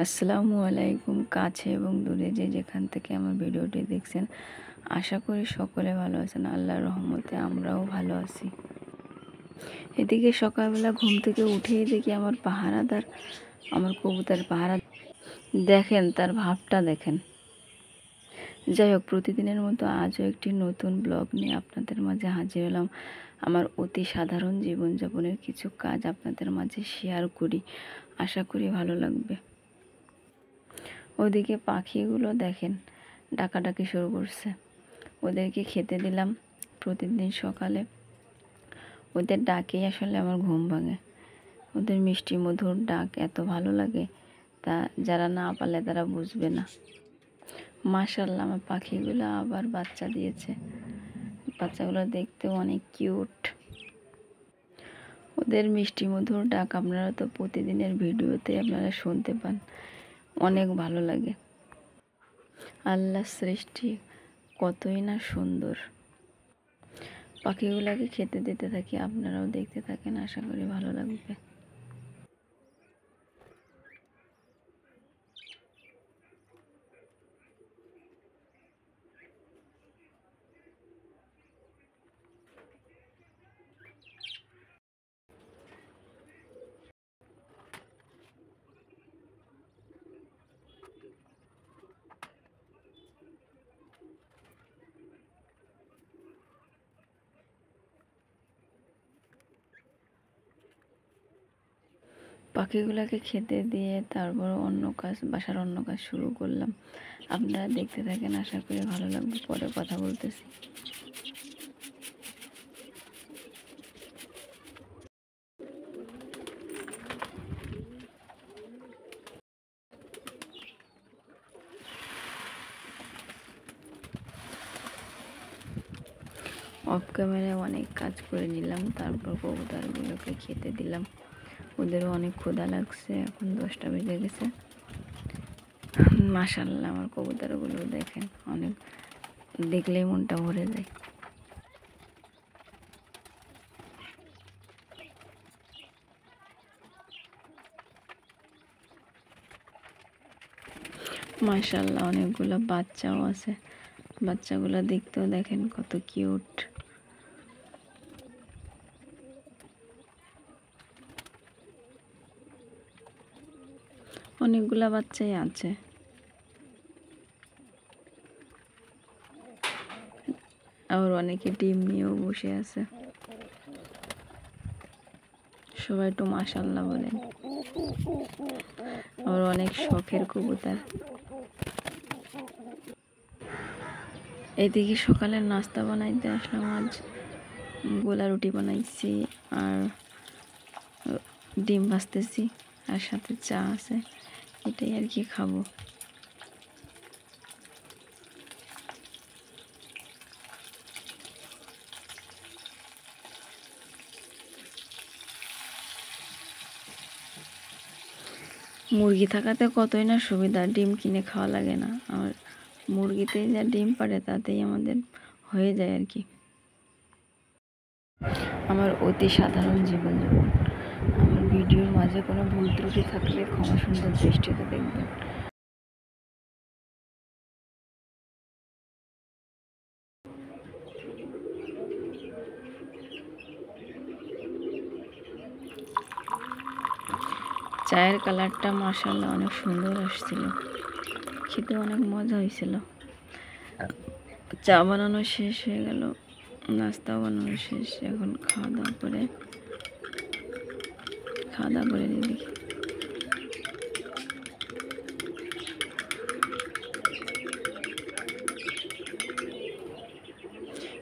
আসসালামু আলাইকুম। কাছে এবং দূরে যে যেখান থেকে আমার ভিডিওটি দেখছেন, আশা করি সকলে ভালো আছেন। আল্লাহর রহমতে আমরাও ভালো আছি। এদিকে সকালবেলা ঘুম থেকে উঠেই দেখি আমার পাহারাদার, আমার কবুতর পাহারা। দেখেন তার ভাবটা দেখেন। যাই হোক, প্রতিদিনের মতো আজও একটি নতুন ব্লগ নিয়ে আপনাদের মাঝে হাজির হলাম। আমার অতি সাধারণ জীবনযাপনের কিছু কাজ আপনাদের মাঝে শেয়ার করি, আশা করি ভালো লাগবে। ওদিকে পাখিগুলো দেখেন ডাকাডাকি শুরু করছে। ওদেরকে খেতে দিলাম প্রতিদিন সকালে। ওদের ডাকেই আসলে আমার ঘুম ভাঙে। ওদের মিষ্টি মধুর ডাক এত ভালো লাগে, তা যারা না পালে তারা বুঝবে না। মাশাআল্লাহ, আমার পাখিগুলো আবার বাচ্চা দিয়েছে। বাচ্চাগুলো দেখতেও অনেক কিউট। ওদের মিষ্টি মধুর ডাক আপনারা তো প্রতিদিনের ভিডিওতে আপনারা শুনতে পান, অনেক ভালো লাগে। আল্লাহর সৃষ্টি কতই না সুন্দর। পাখিগুলোকে খেতে দিতে থাকি, আপনারাও দেখতে থাকেন, আশা করি ভালো লাগবে। পাখিগুলোকে খেতে দিয়ে তারপর বাসার অন্য কাজ শুরু করলাম। আপনারা দেখতে থাকেন, আশা করি ভালো লাগবে। পরে কথা বলতেছি। অফ ক্যামেরায় অনেক কাজ করে নিলাম, তারপর কবুতরগুলোকে খেতে দিলাম। ওদেরও অনেক ক্ষুধা লাগছে, এখন 10টা বেজে গেছে। মাশাআল্লাহ, আমার কবুতরগুলো দেখেন, অনেক দেখলেই মনটা ভরে যায়। মাশাআল্লাহ, অনেকগুলো বাচ্চাও আছে। বাচ্চাগুলো দেখতেও দেখেন কত কিউট। অনেকগুলা বাচ্চাই আছে। আবার অনেকে ডিম নিয়েও বসে আছে। সবাই একটু মাশাআল্লাহ বলেন। আবার অনেক শখের কবুতর। এদিকে সকালের নাস্তা বানাইতে আসলাম। আজ গোলা রুটি বানাইছি আর ডিম ভাজতেছি, আর সাথে চা আছে, এটাই আর কি খাবো। মুরগি থাকাতে কতই না সুবিধা, ডিম কিনে খাওয়া লাগে না। আর মুরগিতে যা ডিম পারে তাতেই আমাদের হয়ে যায় আর কি। আমার অতি সাধারণ জীবনযাপন। আমার ভিডিওর মাঝে কোনো ভুল ত্রুটি থাকলে ক্ষমা সুন্দর দৃষ্টিতে দেখবেন। চায়ের কালারটা মাশাআল্লাহ অনেক সুন্দর আসছিল, খেতে অনেক মজা হয়েছিল। চা বানানো শেষ হয়ে গেল, নাস্তাও বানানো শেষ। এখন খাওয়া দাওয়া করে দেখি।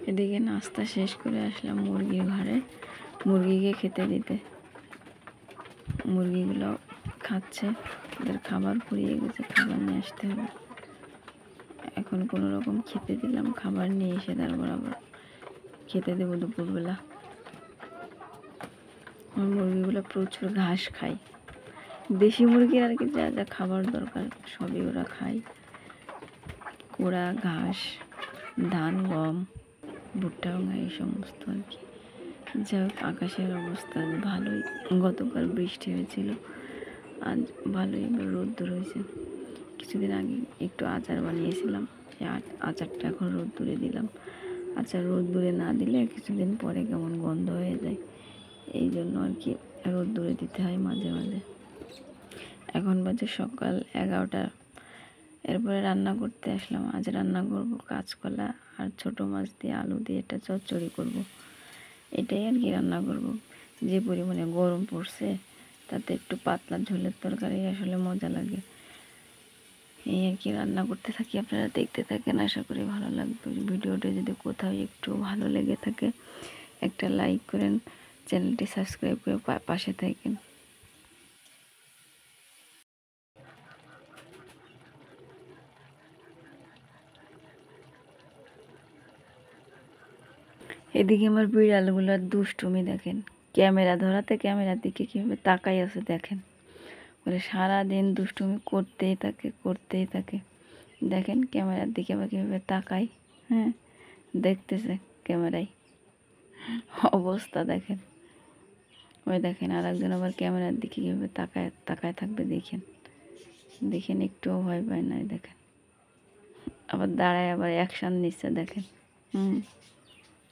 এদিকে নাস্তা শেষ করে আসলাম মুরগির ঘরে, মুরগিকে খেতে দিতে। মুরগিগুলো খাচ্ছে, ওদের খাবার ফুরিয়ে গেছে, খাবার নিয়ে আসতে হবে। এখন কোনো রকম খেতে দিলাম, খাবার নিয়ে এসে তারপর আবার খেতে দেবো দুপুরবেলা। আমার মুরগিগুলো প্রচুর ঘাস খায়। দেশি মুরগির আর কি যা যা খাবার দরকার সবই ওরা খায়। কোড়া ঘাস, ধান, গম, ভুট্টা, এই সমস্ত আর কি। যাই হোক, আকাশের অবস্থা ভালোই। গতকাল বৃষ্টি হয়েছিল, আজ ভালোই রোদ্দুর হয়েছে। কিছুদিন আগে একটু আচার বানিয়েছিলাম, সেই আচারটা এখন রোদ্দুরে দিলাম। আচার রোদ্দুরে না দিলে কিছুদিন পরে কেমন গন্ধ হয়ে যায়, এই জন্য আর কি রোদ্দুরে দিতে হয় মাঝে মাঝে। এখন বাজে সকাল 11টা। এরপরে রান্না করতে আসলাম। আজ রান্না করব কাঁচকলা আর ছোটো মাছ দিয়ে আলু দিয়ে একটা চচ্চড়ি করব। এটাই আর কি রান্না করব। যে পরিমাণে গরম পড়ছে তাতে একটু পাতলা ঝোলের তরকারি আসলে মজা লাগে। এই আর কি রান্না করতে থাকি, আপনারা দেখতে থাকেন, আশা করি ভালো লাগবে। ভিডিওটা যদি কোথাও একটু ভালো লেগে থাকে একটা লাইক করেন, চ্যানেলটি সাবস্ক্রাইব করে পাশে থাকেন। এদিকে আমার বিড়ালগুলোর দুষ্টুমি দেখেন, ক্যামেরা ধরাতে ক্যামেরার দিকে কীভাবে তাকাই আছে দেখেন। বলে সারাদিন দুষ্টুমি করতেই থাকে। দেখেন ক্যামেরার দিকে আবার কীভাবে তাকাই, হ্যাঁ দেখতেছে ক্যামেরায়, অবস্থা দেখেন। ওই দেখেন আর একজন আবার ক্যামেরার দিকে কীভাবে তাকায় থাকবে, দেখেন একটুও ভয় পায় না। দেখেন আবার দাঁড়ায় আবার অ্যাকশান নিচ্ছে, দেখেন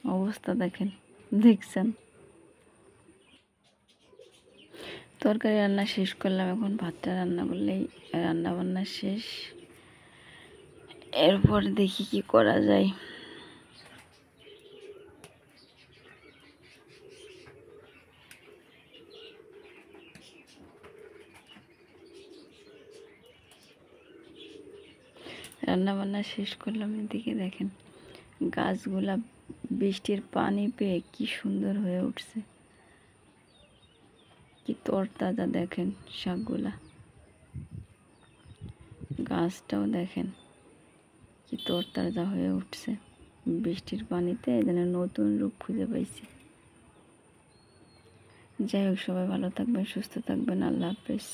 অবস্থা দেখেন, দেখছেন। তরকারি রান্না শেষ করলাম, এখন ভাতটা রান্না করলেই রান্না বান্না শেষ। এরপর দেখি কি করা যায়। রান্না বান্না শেষ করলাম। এদিকে দেখেন গাছগুলা বৃষ্টির পানি পেয়ে কি সুন্দর হয়ে উঠছে, কি তরতাজা দেখেন শাকগুলা। গাছটাও দেখেন কি তরতাজা হয়ে উঠছে বৃষ্টির পানিতে, যেন নতুন রূপ খুঁজে পাইছে। যাই হোক, সবাই ভালো থাকবেন, সুস্থ থাকবেন, আল্লাহ হাফেজ।